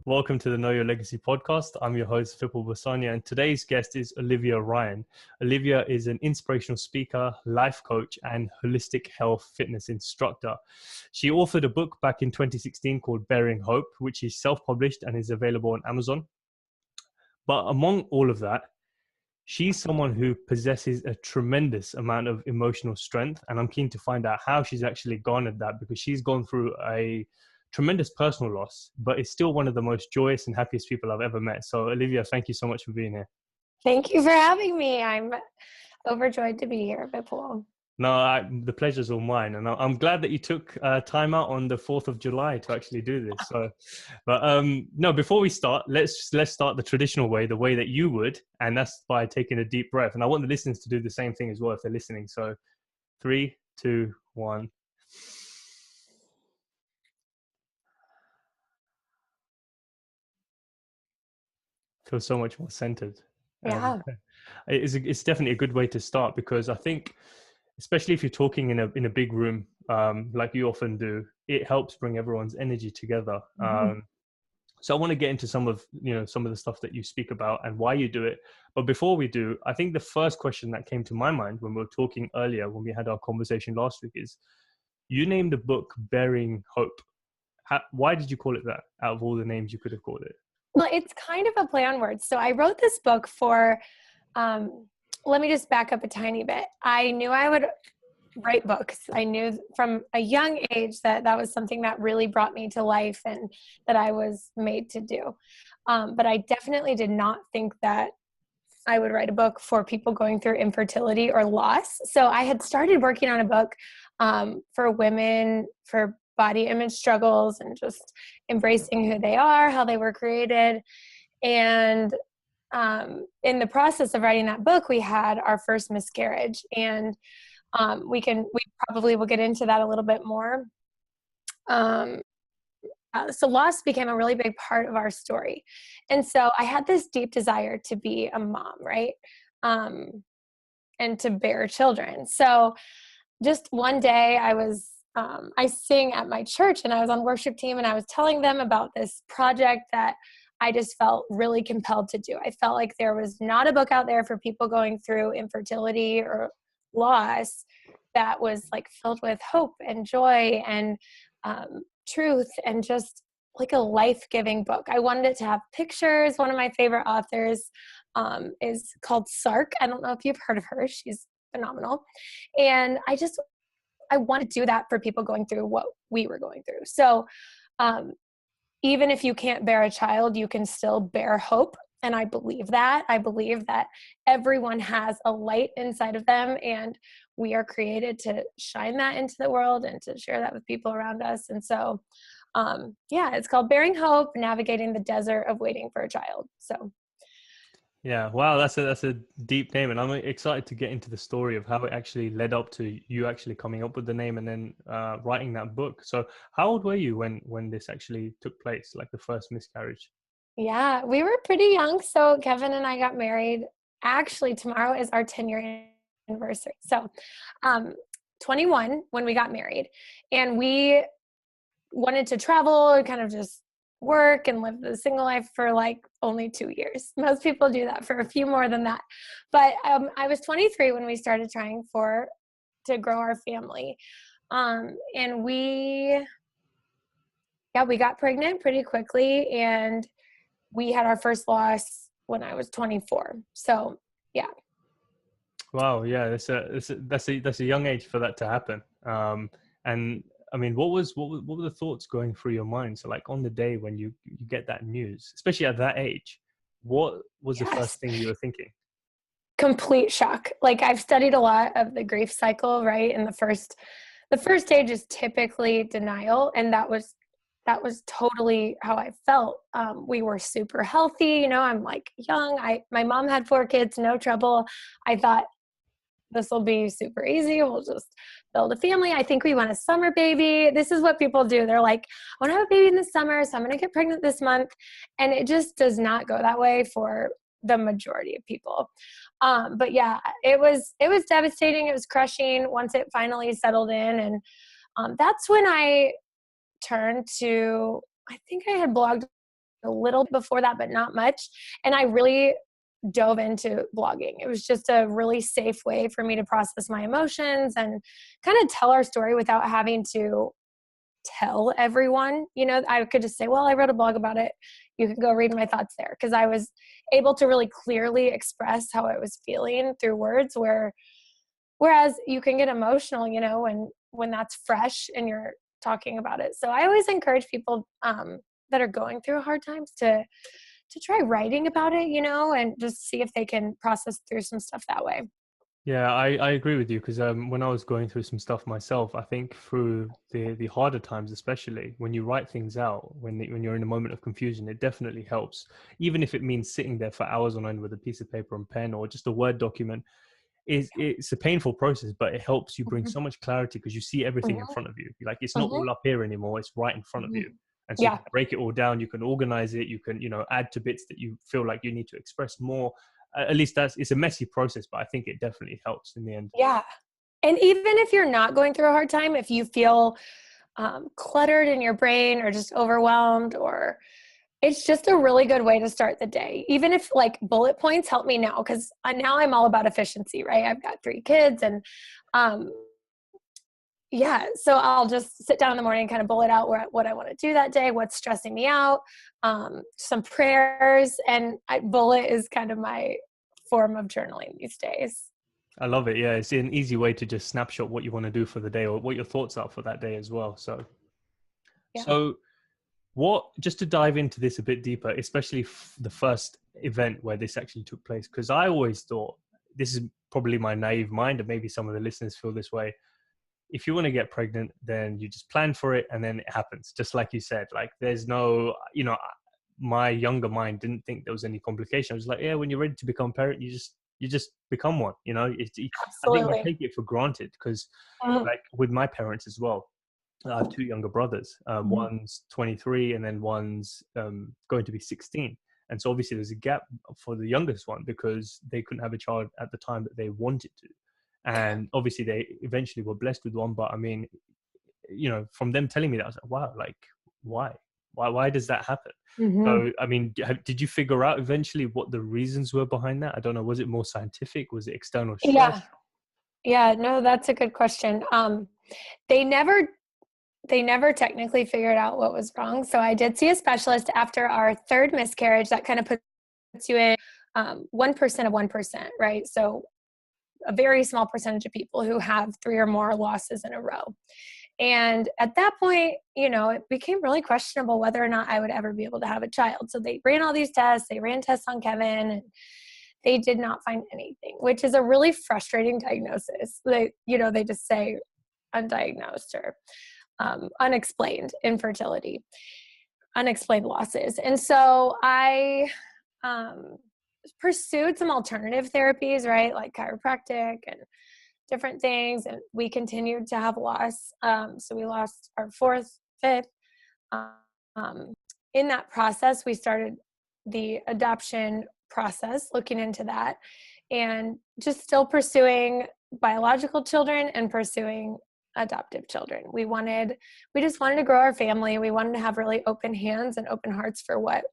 Welcome to the Know Your Legacy podcast. I'm your host, Vipul Basania, and today's guest is Olivia Ryan. Olivia is an inspirational speaker, life coach, and holistic health fitness instructor. She authored a book back in 2016 called Bearing Hope, which is self-published and is available on Amazon. But among all of that, she's someone who possesses a tremendous amount of emotional strength, and I'm keen to find out how she's actually garnered that, because she's gone through a tremendous personal loss, but is still one of the most joyous and happiest people I've ever met. So Olivia, thank you so much for being here. Thank you for having me. I'm overjoyed to be here, Vipul. No, the pleasure's all mine, and I'm glad that you took time out on the 4th of July to actually do this. No, before we start, let's start the traditional way, the way that you would, and that's by taking a deep breath. And I want the listeners to do the same thing as well if they're listening. So 3, 2, 1. Feels so much more centered. Yeah. It's definitely a good way to start, because I think, especially if you're talking in a big room, like you often do, it helps bring everyone's energy together. So I want to get into some of the stuff that you speak about and why you do it. But before we do, I think the first question that came to my mind when we were talking earlier, when we had our conversation last week, is you named the book Bearing Hope. Why did you call it that out of all the names you could have called it? Well, it's kind of a play on words. So I wrote this book for, let me just back up a tiny bit. I knew I would write books. I knew from a young age that was something that really brought me to life and that I was made to do. But I definitely did not think that I would write a book for people going through infertility or loss. So I had started working on a book for women, for body image struggles, and just embracing who they are, how they were created. And in the process of writing that book, we had our first miscarriage, and we probably will get into that a little bit more. So loss became a really big part of our story. And so I had this deep desire to be a mom, right? And to bear children. So just one day I sing at my church, and I was on worship team, and I was telling them about this project that I just felt really compelled to do. I felt like there was not a book out there for people going through infertility or loss that was like filled with hope and joy and truth, and just like a life-giving book. I wanted it to have pictures. One of my favorite authors is called Sark. I don't know if you've heard of her. She's phenomenal. And I want to do that for people going through what we were going through. So even if you can't bear a child, you can still bear hope. And I believe that. I believe that everyone has a light inside of them, and we are created to shine that into the world and to share that with people around us. And so, it's called Bearing Hope, Navigating the Desert of Waiting for a Child. So. Yeah, wow, that's a deep name, and I'm excited to get into the story of how it actually led up to you actually coming up with the name and then writing that book. So how old were you when this actually took place, like the first miscarriage? Yeah, we were pretty young. So Kevin and I got married. Actually, tomorrow is our 10-year anniversary. So 21 when we got married, and we wanted to travel and kind of just work and live the single life for like only 2 years. Most people do that for a few more than that. But I was 23 when we started trying to grow our family. And we got pregnant pretty quickly, and we had our first loss when I was 24. So, yeah. Wow, yeah, that's a young age for that to happen. And I mean, what were the thoughts going through your mind? So, like on the day when you get that news, especially at that age, what was the first thing you were thinking? Complete shock. Like, I've studied a lot of the grief cycle, right? And the first stage is typically denial, and that was totally how I felt. We were super healthy, I'm like young. My mom had 4 kids, no trouble. I thought this will be super easy. We'll just build a family. I think we want a summer baby. This is what people do. They're like, I want to have a baby in the summer, so I'm going to get pregnant this month. And it just does not go that way for the majority of people. But yeah, it was devastating. It was crushing once it finally settled in. And that's when I turned to, I think I had blogged a little before that, but not much. And I really dove into blogging. It was just a really safe way for me to process my emotions and kind of tell our story without having to tell everyone. I could just say, well, I wrote a blog about it. You can go read my thoughts there. Because I was able to really clearly express how I was feeling through words, whereas you can get emotional, when that's fresh and you're talking about it. So I always encourage people that are going through hard times to try writing about it, and just see if they can process through some stuff that way. Yeah, I agree with you because when I was going through some stuff myself, I think through the harder times, especially when you write things out, when you're in a moment of confusion, it definitely helps. Even if it means sitting there for hours on end with a piece of paper and pen or just a Word document, it's a painful process, but it helps you bring Mhm. so much clarity because you see everything in Mhm. front of you. Like it's not Mhm. all up here anymore; it's right in front of you. Mhm. And so you Yeah. can break it all down. You can organize it. You can, add to bits that you feel like you need to express more. At least it's a messy process, but I think it definitely helps in the end. Yeah. And even if you're not going through a hard time, if you feel cluttered in your brain or just overwhelmed, or it's just a really good way to start the day. Even if like bullet points help me now, because now I'm all about efficiency, right? I've got 3 kids and um, yeah, so I'll just sit down in the morning and kind of bullet out what I want to do that day, what's stressing me out, some prayers, and bullet is kind of my form of journaling these days. I love it. Yeah, it's an easy way to just snapshot what you want to do for the day or what your thoughts are for that day as well. So, Yeah. so what? Just to dive into this a bit deeper, especially the first event where this actually took place, because I always thought this is probably my naive mind, and maybe some of the listeners feel this way. If you want to get pregnant, then you just plan for it, and then it happens. Just like you said, like there's no, my younger mind didn't think there was any complication. I was like, yeah, when you're ready to become a parent, you just become one. I think we Absolutely. take it for granted because, Mhm. like with my parents as well, I have 2 younger brothers. Mhm. One's 23, and then one's going to be 16. And so obviously there's a gap for the youngest one because they couldn't have a child at the time that they wanted to. And obviously they eventually were blessed with one. But I mean, from them telling me that, I was like, wow, like why? Why does that happen? Mhm. So, I mean, did you figure out eventually what the reasons were behind that? I don't know. Was it more scientific? Was it external Yeah. stress? Yeah, no, that's a good question. They never they never technically figured out what was wrong. So I did see a specialist after our 3rd miscarriage. That kind of puts you in 1% of 1%, right? So a very small percentage of people who have 3 or more losses in a row. And at that point, it became really questionable whether or not I would ever be able to have a child. So they ran all these tests. They ran tests on Kevin, and they did not find anything, which is a really frustrating diagnosis. They just say undiagnosed or unexplained infertility, unexplained losses. And so I um, pursued some alternative therapies, right? Like chiropractic and different things. And we continued to have loss. So we lost our 4th, 5th. Um, in that process, we started the adoption process, looking into that, and just still pursuing biological children and pursuing adoptive children. We just wanted to grow our family. We wanted to have really open hands and open hearts for what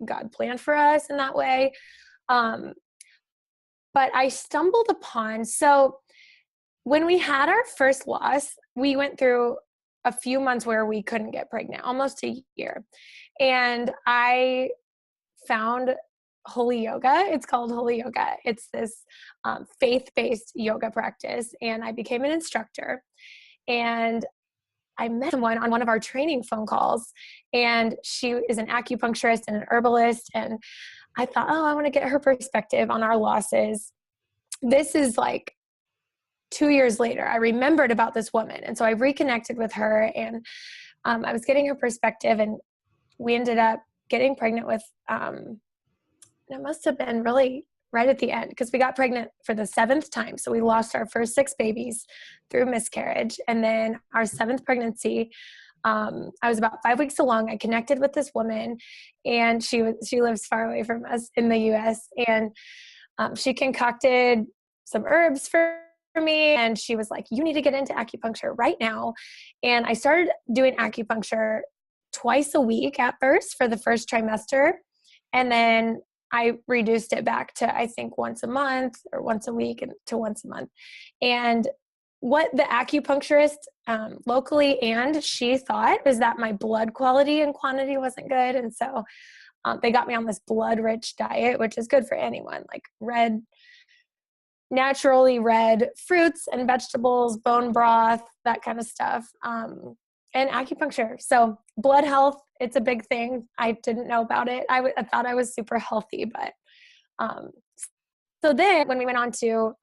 God planned for us in that way. Um, but I stumbled upon, so when we had our first loss, we went through a few months where we couldn't get pregnant, almost a year. And I found Holy Yoga. It's called Holy Yoga. It's this faith-based yoga practice. And I became an instructor. And I met someone on one of our training phone calls. And she is an acupuncturist and an herbalist. And I thought, oh, I want to get her perspective on our losses. This is like 2 years later. I remembered about this woman. And so I reconnected with her, and I was getting her perspective, and we ended up getting pregnant with, it must have been really right at the end, because we got pregnant for the 7th time. So we lost our first 6 babies through miscarriage. And then our 7th pregnancy, I was about 5 weeks along. I connected with this woman, and she lives far away from us in the US. And she concocted some herbs for me, and she was like, you need to get into acupuncture right now. And I started doing acupuncture twice a week at first for the first trimester. And then I reduced it back to, I think, once a month or once a week and to once a month. And what the acupuncturist locally and she thought was that my blood quality and quantity wasn't good. And so they got me on this blood-rich diet, which is good for anyone, like naturally red fruits and vegetables, bone broth, that kind of stuff, and acupuncture. So blood health, it's a big thing. I didn't know about it. I thought I was super healthy, but so then when we went on to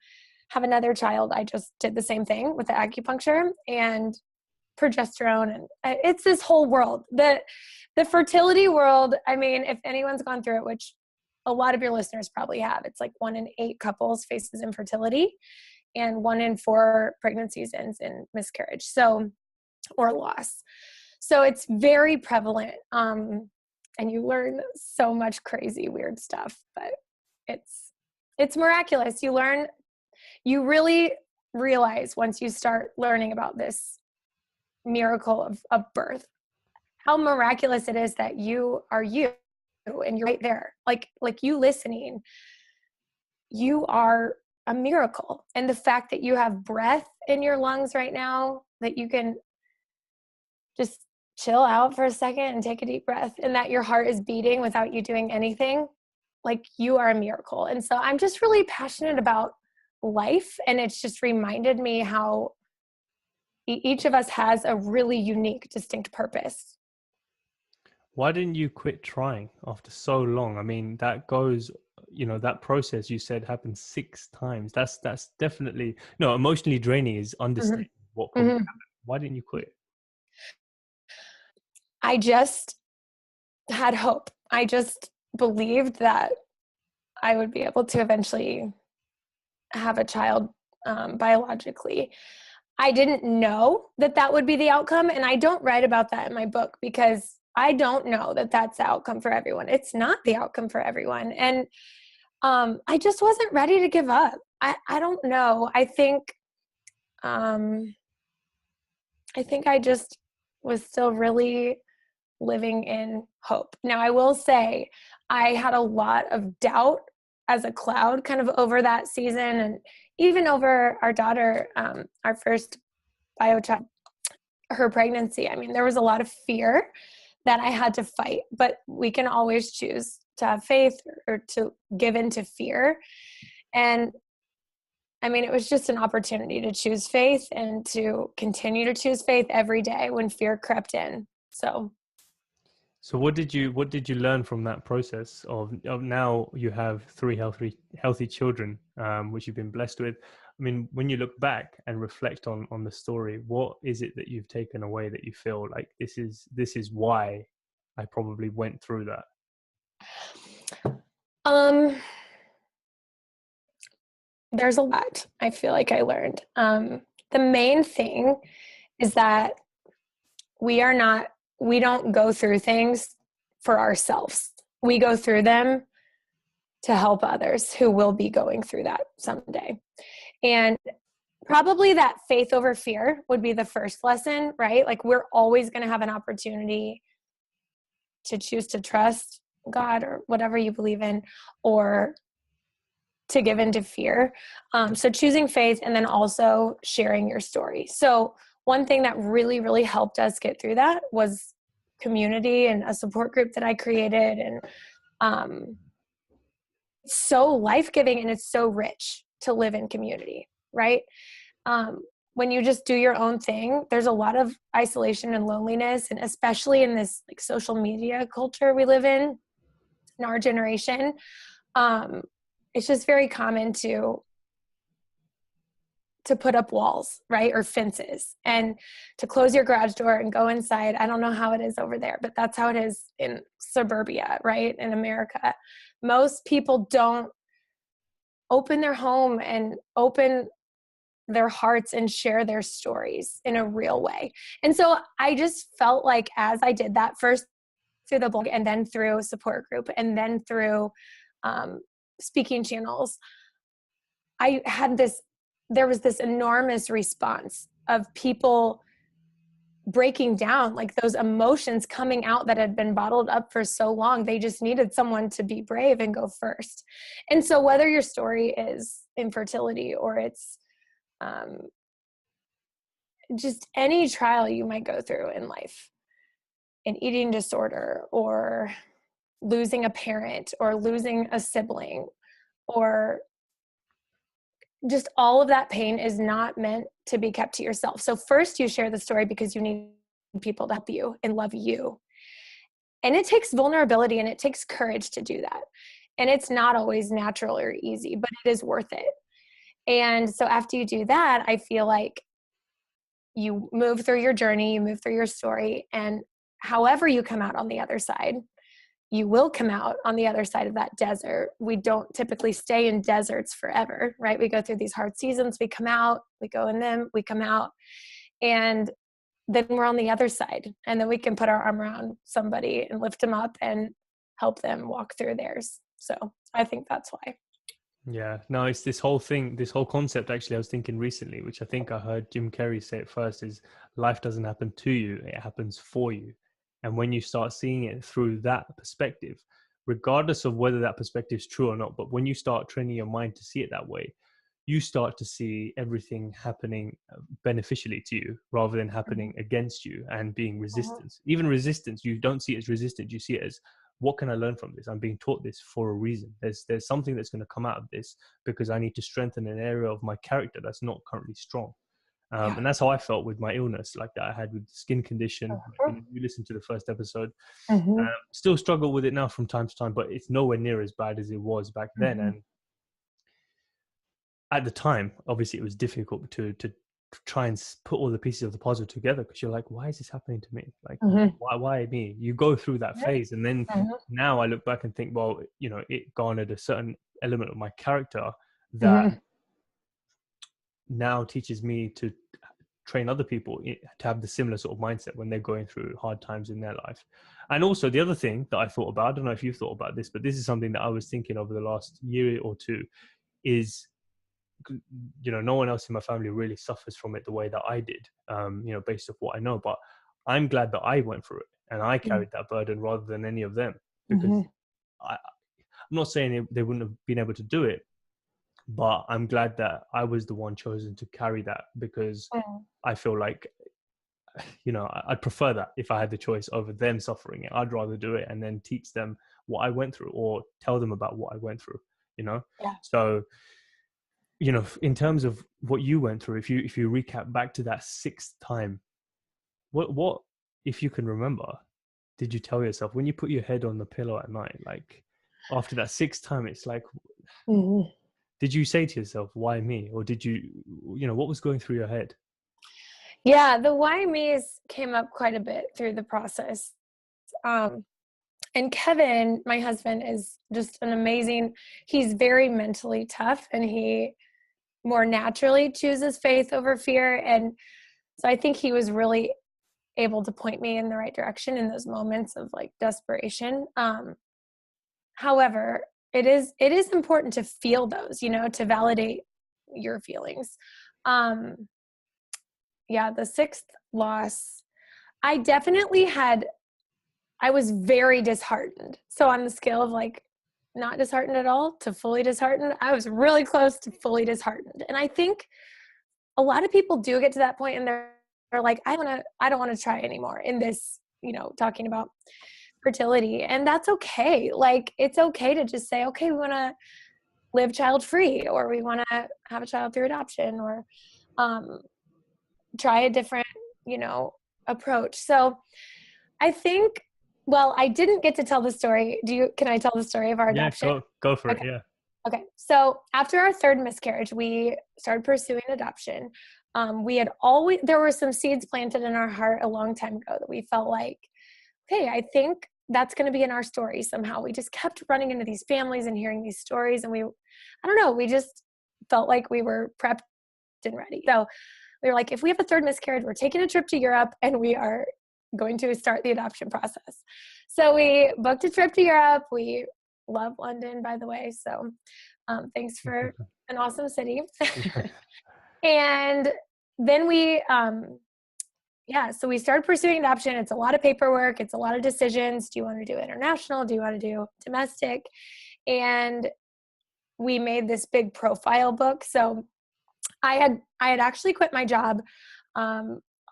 have another child, I just did the same thing with the acupuncture and progesterone, and it's this whole world. The fertility world, I mean, if anyone's gone through it, which a lot of your listeners probably have, it's like 1 in 8 couples faces infertility, and 1 in 4 pregnancies ends in miscarriage, so, or loss. So it's very prevalent, and you learn so much crazy, weird stuff, but it's miraculous. You really realize once you start learning about this miracle of birth, how miraculous it is that you are you and you're right there. Like you listening, you are a miracle. And the fact that you have breath in your lungs right now, that you can just chill out for a second and take a deep breath, and that your heart is beating without you doing anything, like you are a miracle. And so I'm just really passionate about life. And it's just reminded me how each of us has a really unique, distinct purpose. Why didn't you quit trying after so long? I mean, that goes, that process you said happened 6 times. That's definitely, no, emotionally draining is understatement. What probably happened. Why didn't you quit? I just had hope. I just believed that I would be able to eventually have a child biologically. I didn't know that would be the outcome. And I don't write about that in my book because I don't know that that's the outcome for everyone. It's not the outcome for everyone. And I just wasn't ready to give up. I don't know. I think I just was still really living in hope. Now, I will say I had a lot of doubt as a cloud kind of over that season, and even over our daughter, our first bio child, her pregnancy. I mean, there was a lot of fear that I had to fight, but we can always choose to have faith or to give into fear. And I mean, it was just an opportunity to choose faith and to continue to choose faith every day when fear crept in. So what did you learn from that process of now you have 3 healthy children, which you've been blessed with? I mean, when you look back and reflect on the story, what is it that you've taken away that you feel like this is why I probably went through that? There's a lot I feel like I learned. The main thing is that we don't go through things for ourselves. We go through them to help others who will be going through that someday. And probably that faith over fear would be the first lesson, right? Like we're always going to have an opportunity to choose to trust God or whatever you believe in, or to give into fear. So choosing faith, and then also sharing your story. So one thing that really, really helped us get through that was community and a support group that I created. And it's so life-giving, and it's so rich to live in community, right? When you just do your own thing, there's a lot of isolation and loneliness, and especially in this like social media culture we live in our generation, it's just very common to put up walls, right? Or fences, and to close your garage door and go inside. I don't know how it is over there, but that's how it is in suburbia, right? In America. Most people don't open their home and open their hearts and share their stories in a real way. And so I just felt like as I did that, first through the blog, and then through a support group, and then through speaking channels, there was this enormous response of people breaking down, like those emotions coming out that had been bottled up for so long. They just needed someone to be brave and go first. And so whether your story is infertility or it's just any trial you might go through in life, an eating disorder or losing a parent or losing a sibling, or just all of that pain is not meant to be kept to yourself. So first you share the story because you need people to help you and love you. And it takes vulnerability and it takes courage to do that. And it's not always natural or easy, but it is worth it. And so after you do that, I feel like you move through your journey, you move through your story, and however you come out on the other side, you will come out on the other side of that desert. We don't typically stay in deserts forever, right? We go through these hard seasons, we come out, we go in them, we come out, and then we're on the other side. And then we can put our arm around somebody and lift them up and help them walk through theirs. So I think that's why. Yeah, no, it's this whole thing, this whole concept. Actually, I was thinking recently, which I think I heard Jim Carrey say it first, is life doesn't happen to you, it happens for you. And when you start seeing it through that perspective, regardless of whether that perspective is true or not, but when you start training your mind to see it that way, you start to see everything happening beneficially to you rather than happening against you and being resistance. Even resistance, you don't see it as resistance, you see it as, what can I learn from this? I'm being taught this for a reason. There's something that's going to come out of this because I need to strengthen an area of my character that's not currently strong. Yeah. And that's how I felt with my illness, like that I had with the skin condition. You listened to the first episode. Still struggle with it now from time to time, but it's nowhere near as bad as it was back then. And at the time, obviously, it was difficult to try and put all the pieces of the puzzle together, because you're like, why is this happening to me? Like, why me? You go through that phase, and then now I look back and think, well, you know, it garnered a certain element of my character that now teaches me to train other people to have the similar sort of mindset when they're going through hard times in their life. And also the other thing that I thought about, I don't know if you've thought about this, but this is something that I was thinking over the last year or two, is, you know, no one else in my family really suffers from it the way that I did, you know, based off what I know. But I'm glad that I went through it and I carried that burden rather than any of them, because I'm not saying they wouldn't have been able to do it, but I'm glad that I was the one chosen to carry that, because I feel like, you know, I'd prefer that if I had the choice over them suffering it. I'd rather do it and then teach them what I went through or tell them about what I went through, you know? So, you know, in terms of what you went through, if you recap back to that sixth time, what if you can remember, did you tell yourself when you put your head on the pillow at night, like after that sixth time, it's like, did you say to yourself, why me? Or did you know, what was going through your head? Yeah, the why me's came up quite a bit through the process. And Kevin, my husband, is just an amazing, he's very mentally tough, and he more naturally chooses faith over fear. And so I think he was really able to point me in the right direction in those moments of like desperation. However, it is important to feel those, you know, to validate your feelings. Yeah, the sixth loss, I was very disheartened. So on the scale of like not disheartened at all to fully disheartened, I was really close to fully disheartened. And I think a lot of people do get to that point and they're like, I don't want to try anymore in this, you know, talking about fertility. And that's okay. Like, it's okay to just say, okay, we want to live child free, or we want to have a child through adoption, or try a different, you know, approach. So I think, well, I didn't get to tell the story. Can I tell the story of our adoption? Go for Okay. it. Yeah. Okay. So after our third miscarriage, we started pursuing adoption. There were some seeds planted in our heart a long time ago that we felt like, okay, I think that's going to be in our story somehow. We just kept running into these families and hearing these stories. And I don't know, we just felt like we were prepped and ready. So we were like, if we have a third miscarriage, we're taking a trip to Europe and we are going to start the adoption process. So we booked a trip to Europe. We love London, by the way. So thanks for an awesome city. And then we yeah, so we started pursuing adoption. It's a lot of paperwork. It's a lot of decisions. Do you want to do international? Do you want to do domestic? And we made this big profile book. So I had actually quit my job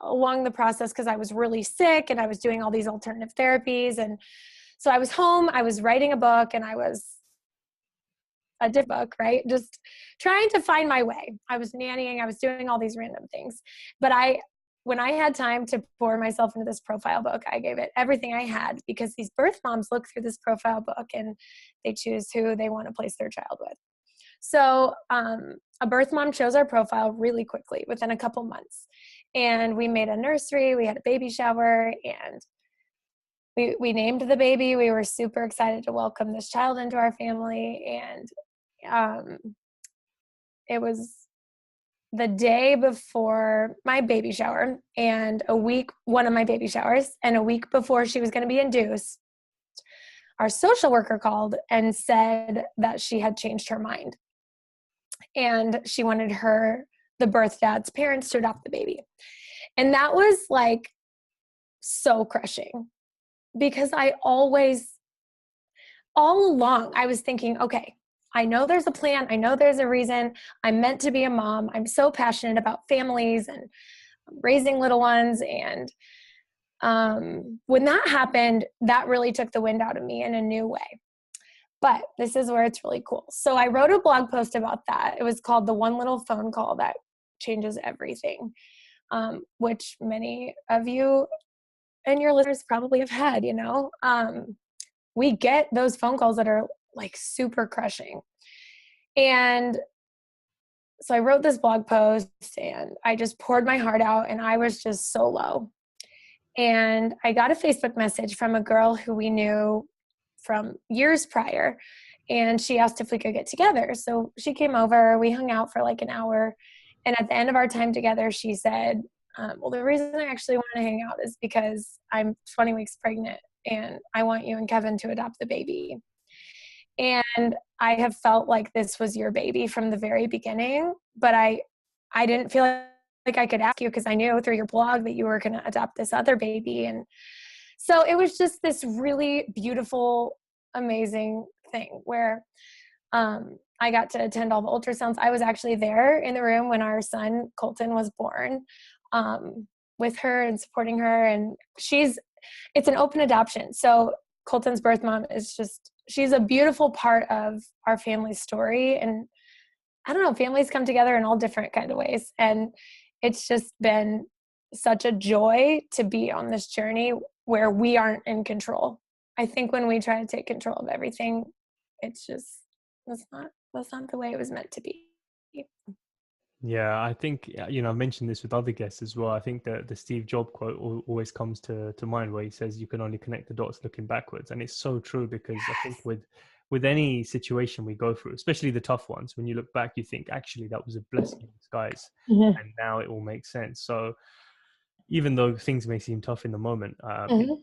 along the process because I was really sick and I was doing all these alternative therapies. And so I was home, I was writing a book, and I was a div book, right? Just trying to find my way. I was nannying, I was doing all these random things. But when I had time to pour myself into this profile book, I gave it everything I had, because these birth moms look through this profile book and they choose who they want to place their child with. So a birth mom chose our profile really quickly within a couple months. And we made a nursery, we had a baby shower, and we named the baby. We were super excited to welcome this child into our family. And it was the day before my baby shower and one of my baby showers, and a week before she was going to be induced, our social worker called and said that she had changed her mind. And she wanted the birth dad's parents to adopt the baby. And that was like so crushing, because all along, I was thinking, okay, I know there's a plan. I know there's a reason. I'm meant to be a mom. I'm so passionate about families and raising little ones. And when that happened, that really took the wind out of me in a new way. But this is where it's really cool. So I wrote a blog post about that. It was called The One Little Phone Call That Changes Everything, which many of you and your listeners probably have had, we get those phone calls that are like super crushing. And so I wrote this blog post and I just poured my heart out, and I was just so low. And I got a Facebook message from a girl who we knew from years prior, and she asked if we could get together. So she came over, we hung out for like an hour. And at the end of our time together, she said, well, the reason I actually want to hang out is because I'm 20 weeks pregnant and I want you and Kevin to adopt the baby. And I have felt like this was your baby from the very beginning, but I didn't feel like I could ask you, because I knew through your blog that you were going to adopt this other baby. And so it was just this really beautiful, amazing thing where I got to attend all the ultrasounds. I was actually there in the room when our son Colton was born, with her and supporting her. And it's an open adoption. So Colton's birth mom she's a beautiful part of our family's story. And I don't know, families come together in all different kind of ways. And it's just been such a joy to be on this journey where we aren't in control. I think when we try to take control of everything, it's just, that's not the way it was meant to be. Yeah, I think, I mentioned this with other guests as well. I think that the Steve Jobs quote always comes to mind, where he says you can only connect the dots looking backwards. And it's so true, because I think with any situation we go through, especially the tough ones, when you look back, you think actually that was a blessing in disguise. Mm-hmm. And now it all makes sense. So even though things may seem tough in the moment, Mm-hmm.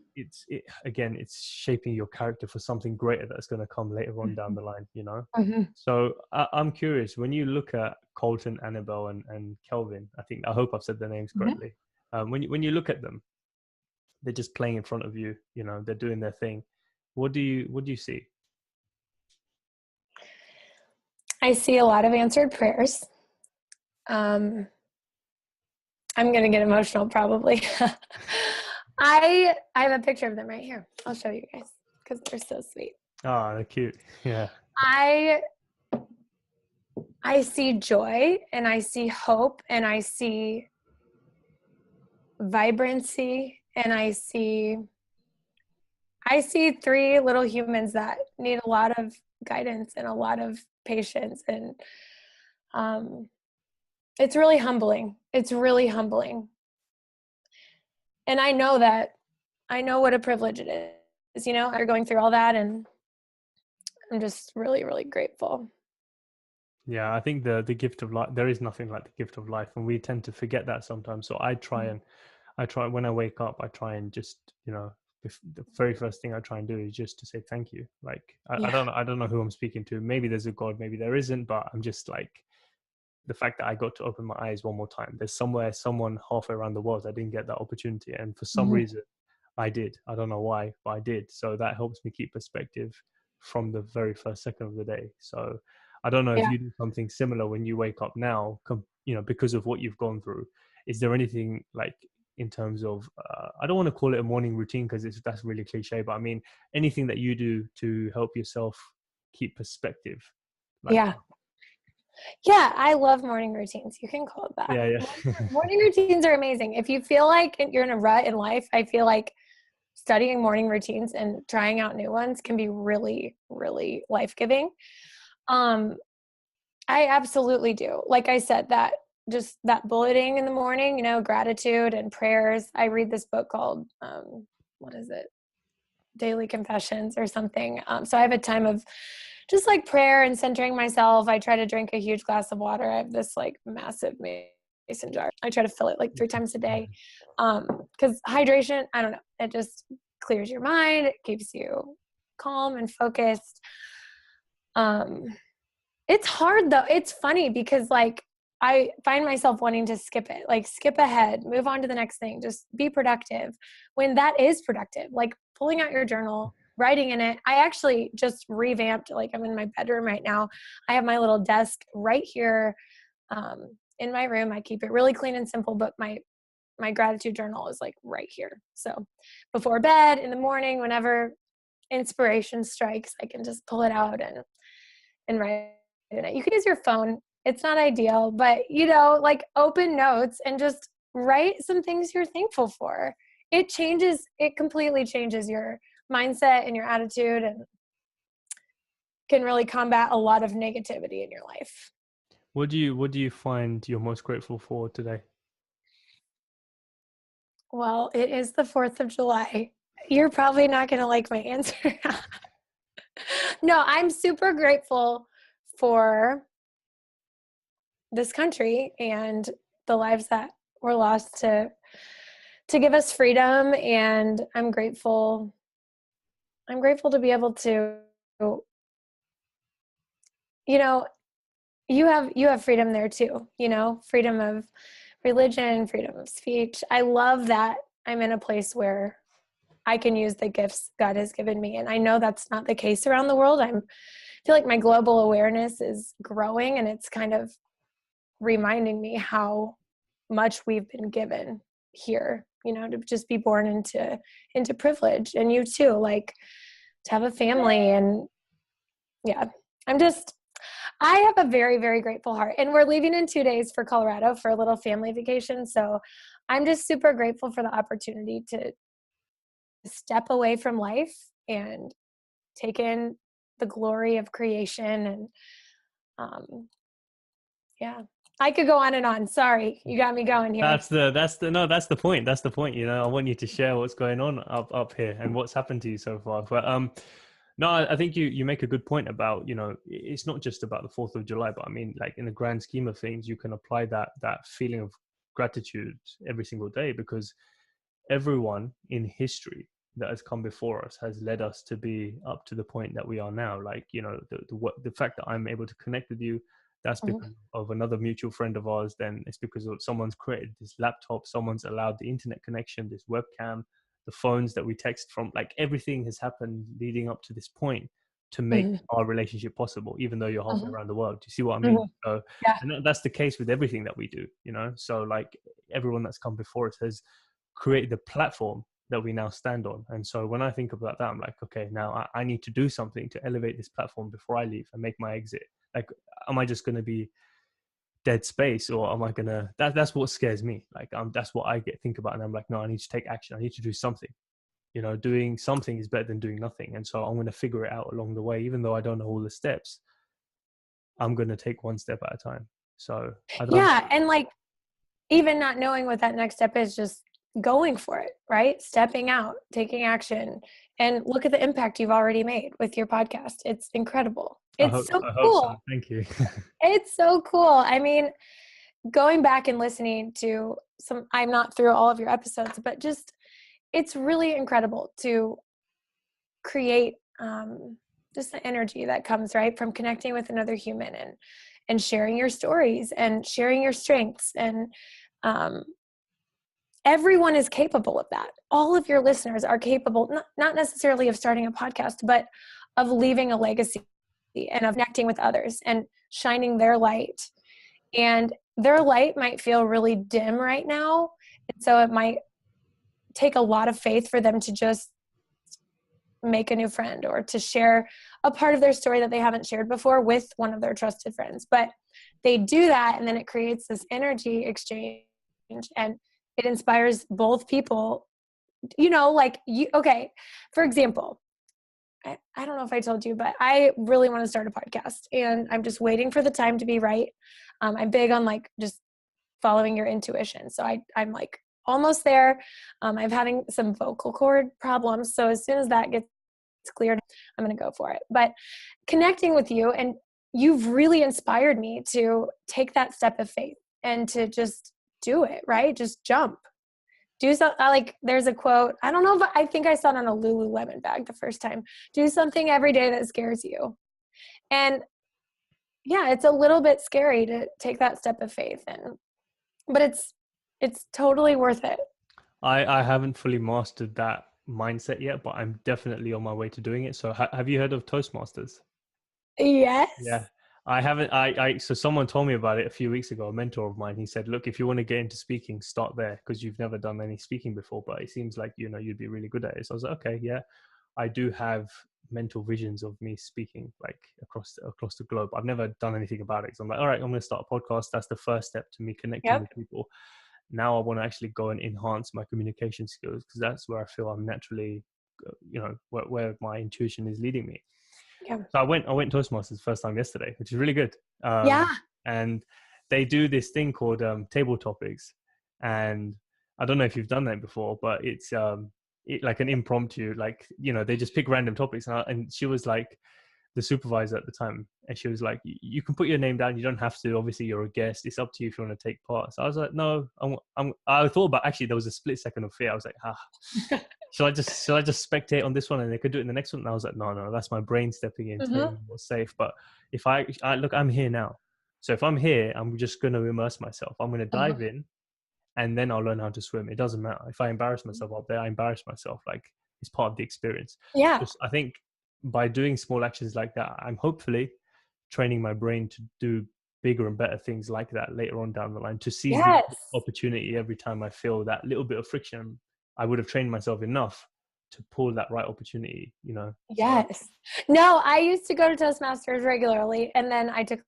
it's shaping your character for something greater that's going to come later on down the line, Mm-hmm. So I'm curious, when you look at Colton, Annabelle, and Kelvin, I hope I've said their names correctly. When you look at them, they're just playing in front of you, they're doing their thing. What do you see? I see a lot of answered prayers. I'm going to get emotional probably. I have a picture of them right here. I'll show you guys because they're so sweet. Oh, they're cute. Yeah. I see joy, and I see hope, and I see vibrancy, and I see three little humans that need a lot of guidance and a lot of patience. And it's really humbling. It's really humbling. And I know what a privilege it is, after going through all that. And I'm just really, really grateful. Yeah, I think the gift of life, there is nothing like the gift of life, and we tend to forget that sometimes. So I try when I wake up, I try and just, the very first thing I try and do is just to say thank you. Like I don't know who I'm speaking to. Maybe there's a God, maybe there isn't, but I'm just like, the fact that I got to open my eyes one more time. There's somewhere, someone halfway around the world, I didn't get that opportunity. And for some reason, I did. I don't know why, but I did. So that helps me keep perspective from the very first second of the day. So I don't know if Yeah. you do something similar when you wake up now, because of what you've gone through. Is there anything like in terms of, I don't want to call it a morning routine because that's really cliche, but I mean, anything that you do to help yourself keep perspective like Yeah. Yeah, I love morning routines. You can call it that. yeah, Morning routines are amazing. If you feel like you're in a rut in life, I feel like studying morning routines and trying out new ones can be really, really life-giving. Um, I absolutely do. Like I said, that just that bulleting in the morning, gratitude and prayers. I read this book called, what is it? Daily Confessions or something. So I have a time of just like prayer and centering myself. I try to drink a huge glass of water. I have this like massive mason jar. I try to fill it like 3 times a day. Because hydration, I don't know, it just clears your mind. It keeps you calm and focused. It's hard though. It's funny because like I find myself wanting to skip it, like skip ahead, move on to the next thing, just be productive when that is productive. Like pulling out your journal, writing in it. I actually just revamped, like I'm in my bedroom right now. I have my little desk right here in my room. I keep it really clean and simple, but my gratitude journal is like right here. So before bed, in the morning, whenever inspiration strikes, I can just pull it out and write in it. You can use your phone. It's not ideal, but like open notes and just write some things you're thankful for. It completely changes your mindset and your attitude and can really combat a lot of negativity in your life. what do you find you're most grateful for today? Well, it is the 4th of July. You're probably not going to like my answer. No, I'm super grateful for this country and the lives that were lost to give us freedom, and I'm grateful to be able to, you have freedom there too, freedom of religion, freedom of speech. I love that I'm in a place where I can use the gifts God has given me, and I know that's not the case around the world. I feel like my global awareness is growing, and it's kind of reminding me how much we've been given here, to just be born into privilege. And you too, like to have a family. And yeah, I have a very, very grateful heart, and we're leaving in 2 days for Colorado for a little family vacation. So I'm just super grateful for the opportunity to step away from life and take in the glory of creation. And yeah, I could go on and on. Sorry, you got me going here. That's the point. That's the point. I want you to share what's going on up here and what's happened to you so far. But no, I think you make a good point about, it's not just about the 4th of July, but I mean, like in the grand scheme of things, you can apply that feeling of gratitude every single day, because everyone in history that has come before us has led us to be up to the point that we are now. Like, the fact that I'm able to connect with you, that's Mhm. because of another mutual friend of ours. Then it's because of someone's created this laptop, someone's allowed the internet connection, this webcam, the phones that we text from. Like everything has happened leading up to this point to make Mhm. our relationship possible, even though you're halfway Mhm. around the world. Do you see what I mean? Mhm. So, Yeah. and that's the case with everything that we do, so like everyone that's come before us has created the platform that we now stand on. And so when I think about that, I'm like, okay, now I need to do something to elevate this platform before I leave and make my exit. Like, am I just going to be dead space, or am I going to, that's what scares me. Like, that's what I think about. And I'm like, no, I need to take action. I need to do something. Doing something is better than doing nothing. And so I'm going to figure it out along the way. Even though I don't know all the steps, I'm going to take one step at a time. So I don't know. Yeah. And like, even not knowing what that next step is, just going for it, right? Stepping out, taking action, and look at the impact you've already made with your podcast. It's incredible. It's so I hope so. cool. Thank you. It's so cool. I mean, going back and listening to I'm not through all of your episodes, but just, it's really incredible to create just the energy that comes right from connecting with another human and sharing your stories and sharing your strengths. And everyone is capable of that. All of your listeners are capable, not necessarily of starting a podcast, but of leaving a legacy and of connecting with others and shining their light. And their light might feel really dim right now. And so it might take a lot of faith for them to just make a new friend or to share a part of their story that they haven't shared before with one of their trusted friends. But they do that, and then it creates this energy exchange, and it inspires both people. Okay, for example, I don't know if I told you, but I really want to start a podcast, and I'm just waiting for the time to be right. I'm big on like just following your intuition. So I'm like almost there. I'm having some vocal cord problems. So as soon as that gets cleared, I'm going to go for it. But connecting with you, and you've really inspired me to take that step of faith and to just do it, right? Just jump. Do something. Like there's a quote, I don't know, but I think I saw it on a Lululemon bag the first time. Do something every day that scares you. And yeah, it's a little bit scary to take that step of faith, but it's totally worth it. I haven't fully mastered that mindset yet, but I'm definitely on my way to doing it. So have you heard of Toastmasters? Yes. Yeah, I haven't. So someone told me about it a few weeks ago. A mentor of mine. He said, "Look, if you want to get into speaking, start there because you've never done any speaking before. But it seems like you'd be really good at it." So I was like, "Okay, yeah, I do have mental visions of me speaking like across the globe. I've never done anything about it. So I'm like, all right, I'm going to start a podcast. That's the first step to me connecting Yep. with people. Now I want to actually go and enhance my communication skills because that's where I feel I'm naturally, where my intuition is leading me." Yeah. So I went Toastmasters first time yesterday, which is really good. Yeah. And they do this thing called table topics, and I don't know if you've done that before, but it's like an impromptu, like they just pick random topics, and she was like the supervisor at the time, and she was like, "You can put your name down. You don't have to. Obviously, you're a guest. It's up to you if you want to take part." So I was like, "No, I thought about actually there was a split second of fear. I was like, Shall I just spectate on this one and they could do it in the next one?" And I was like, no, that's my brain stepping in, telling me what's safe. But if I look, I'm here now. So if I'm here, I'm just going to immerse myself. I'm going to dive in, and then I'll learn how to swim. It doesn't matter if I embarrass myself up there. I embarrass myself. Like it's part of the experience. Yeah. Just, I think by doing small actions like that, I'm hopefully training my brain to do bigger and better things like that later on down the line. To seize the Yes. opportunity every time I feel that little bit of friction, I would have trained myself enough to pull that right opportunity, Yes. No, I used to go to Toastmasters regularly, and then I took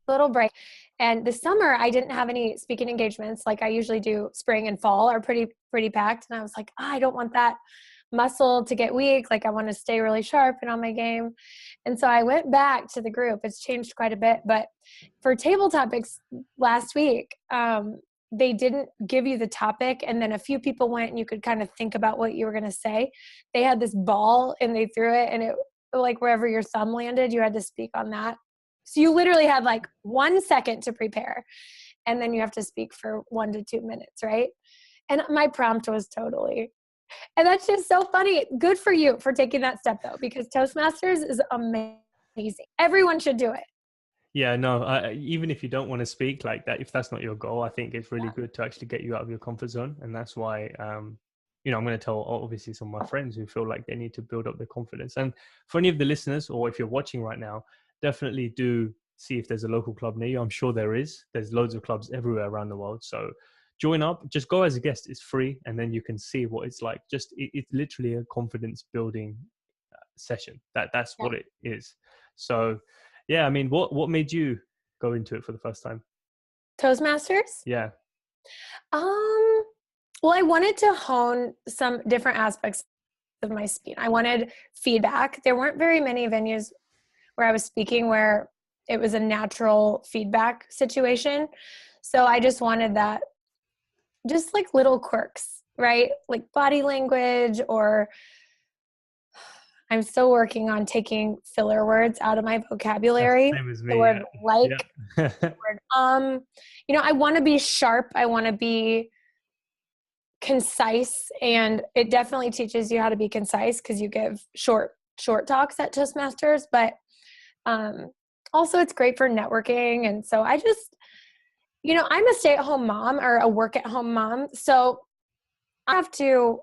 a little break. And this summer I didn't have any speaking engagements like I usually do. Spring and fall are pretty packed. And I was like, I don't want that muscle to get weak. Like I want to stay really sharp and on my game. And so I went back to the group. It's changed quite a bit. But for table topics last week, they didn't give you the topic, and then a few people went and you could kind of think about what you were going to say. They had this ball and they threw it, and it, like wherever your thumb landed, you had to speak on that. So you literally had like 1 second to prepare, and then you have to speak for 1 to 2 minutes, right? And my prompt was totally, and that's just so funny. Good for you for taking that step though, because Toastmasters is amazing. Everyone should do it. Yeah, no, even if you don't want to speak like that, if that's not your goal, I think it's really Yeah. good to actually get you out of your comfort zone. And that's why, I'm going to tell obviously some of my friends who feel like they need to build up their confidence. And for any of the listeners, or if you're watching right now, definitely do see if there's a local club near you. I'm sure there is. There's loads of clubs everywhere around the world. So join up, just go as a guest. It's free. And then you can see what it's like. It's literally a confidence building session. That's Yeah. what it is. So yeah, I mean, what made you go into it for the first time? Toastmasters? Yeah. Well, I wanted to hone some different aspects of my speed. I wanted feedback. There weren't very many venues where I was speaking where it was a natural feedback situation. So I just wanted that, just like little quirks, right? Like body language, or I'm still working on taking filler words out of my vocabulary. Same as The me. word like, Yeah. the word I want to be sharp. I want to be concise, and it definitely teaches you how to be concise because you give short talks at Toastmasters. But also it's great for networking. And so I just, I'm a stay-at-home mom or a work-at-home mom. So I have to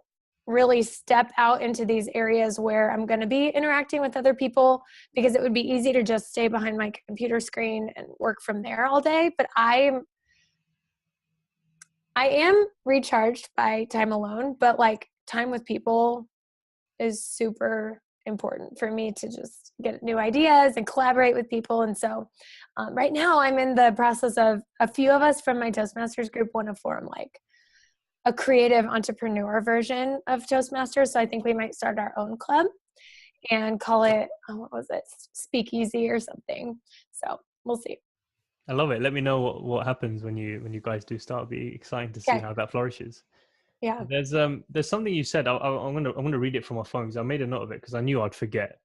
really step out into these areas where I'm going to be interacting with other people, because it would be easy to just stay behind my computer screen and work from there all day. But I am recharged by time alone, but like time with people is super important for me to just get new ideas and collaborate with people. And so right now I'm in the process of a few of us from my Toastmasters group want to form like a creative entrepreneur version of Toastmasters. So I think we might start our own club and call it, what was it? Speakeasy or something. So we'll see. I love it. Let me know what happens when you guys do start. It'll be exciting to see Okay. how that flourishes. Yeah. There's something you said. I'm gonna read it from my phone because I made a note of it because I knew I'd forget.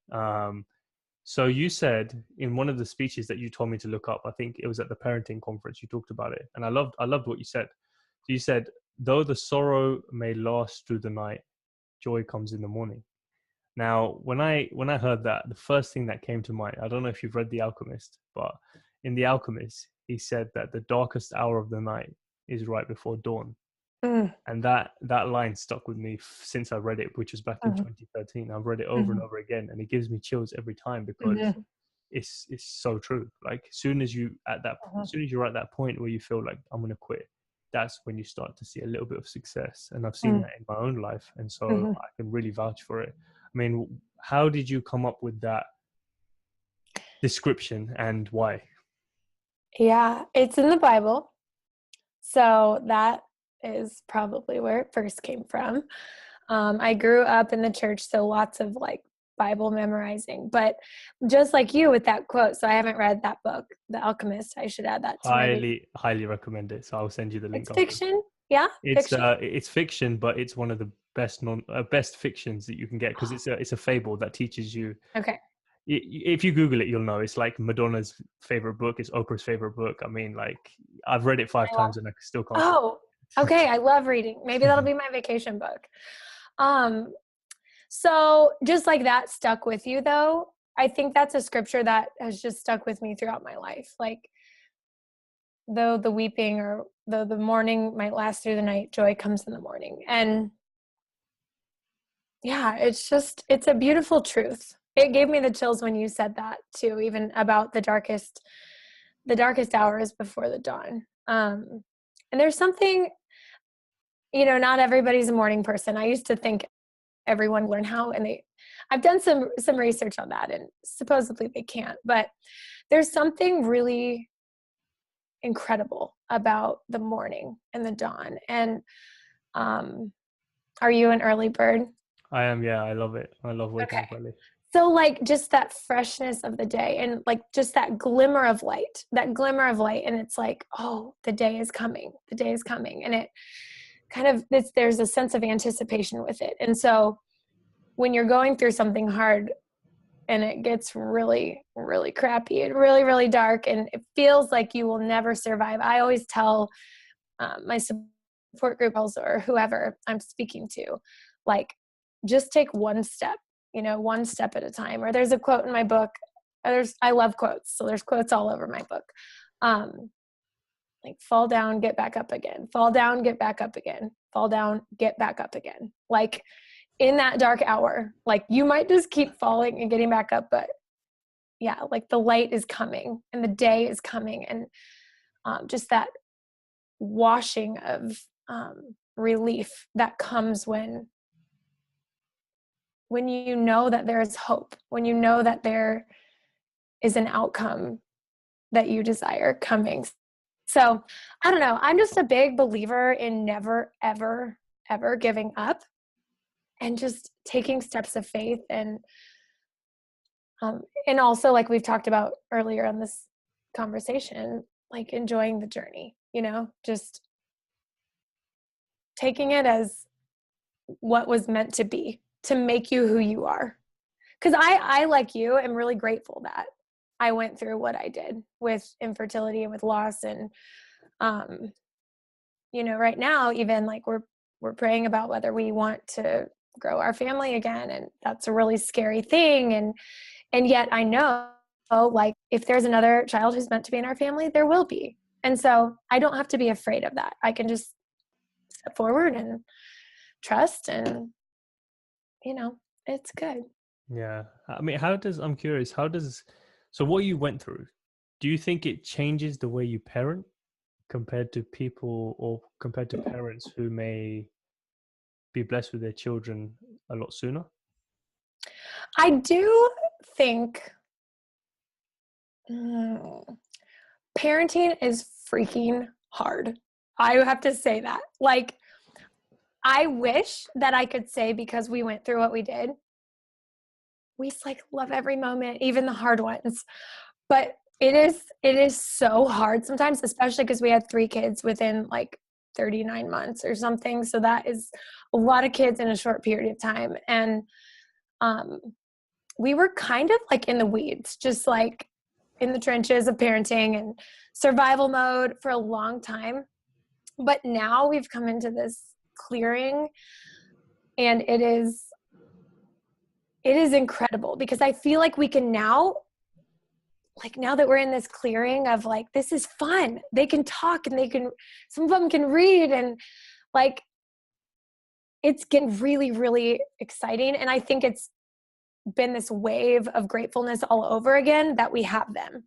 So you said in one of the speeches that you told me to look up, I think it was at the parenting conference, you talked about it, and I loved what you said. So you said, though the sorrow may last through the night, joy comes in the morning. Now, when I heard that, the first thing that came to mind, I don't know if you've read The Alchemist, but in The Alchemist, he said that the darkest hour of the night is right before dawn. Mm, And that line stuck with me since I read it, which was back in mhm, 2013. I've read it over and mhm, over again, and it gives me chills every time because mhm, it's so true. Like as soon as you're at that point where you feel like I'm gonna quit, that's when you start to see a little bit of success. And I've seen mhm, that in my own life, and so mhm. I can really vouch for it. I mean, how did you come up with that description and why? Yeah, it's in the Bible. So that is probably where it first came from. I grew up in the church, so lots of like Bible memorizing, but just like you with that quote. So I haven't read that book, The Alchemist. I should add that to my reading. Highly recommend it. So I'll send you the link It's after. fiction. Yeah, fiction. It's fiction, but it's one of the best fictions that you can get because it's a fable that teaches you. Okay. If you Google it, you'll know. It's like Madonna's favorite book. It's Oprah's favorite book. I mean, like I've read it five I love. times and I still can't stop. Oh, okay. I love reading. Maybe that'll be my vacation book. Um, so just like that stuck with you though. I think that's a scripture that has just stuck with me throughout my life. Like, though the weeping or though the mourning might last through the night, joy comes in the morning. And yeah, it's a beautiful truth. It gave me the chills when you said that too, even about the darkest hours before the dawn. And there's something, not everybody's a morning person. I used to think everyone learn how, and I've done some research on that, and supposedly they can't, but there's something really incredible about the morning and the dawn. And are you an early bird? I am, yeah. I love it. I love waking Okay. up early. So like just that freshness of the day and like just that glimmer of light, and it's like, oh, the day is coming. The day is coming. And it kind of, there's a sense of anticipation with it. And so when you're going through something hard and it gets really, really crappy and really, really dark, and it feels like you will never survive, I always tell my support group also, or whoever I'm speaking to, like, just take one step, one step at a time. Or there's a quote in my book. I love quotes. So there's quotes all over my book. Like fall down, get back up again, fall down, get back up again, fall down, get back up again. Like in that dark hour, like you might just keep falling and getting back up, but yeah, like the light is coming and the day is coming. And just that washing of relief that comes when you know that there is hope, when you know that there is an outcome that you desire coming. So I don't know. I'm just a big believer in never, ever, ever giving up and just taking steps of faith. And also, like we've talked about earlier on this conversation, like enjoying the journey, just taking it as what was meant to be to make you who you are. Because I, like you, am really grateful that I went through what I did with infertility and with loss. And, right now, even like we're praying about whether we want to grow our family again. And that's a really scary thing. And yet I know like if there's another child who's meant to be in our family, there will be. And so I don't have to be afraid of that. I can just step forward and trust, and it's good. Yeah. I mean, I'm curious, so what you went through, do you think it changes the way you parent compared to people, or compared to parents who may be blessed with their children a lot sooner? I do think parenting is freaking hard. I have to say that. Like, I wish that I could say, because we went through what we did, we like love every moment, even the hard ones. But it is so hard sometimes, especially because we had 3 kids within like 39 months or something. So that is a lot of kids in a short period of time. And we were kind of like in the weeds, just like in the trenches of parenting and survival mode for a long time. But now we've come into this clearing, and it is incredible, because I feel like we can now, like now that we're in this clearing of like, this is fun. They can talk, and some of them can read, and like, it's getting really, really exciting. And I think it's been this wave of gratefulness all over again that we have them.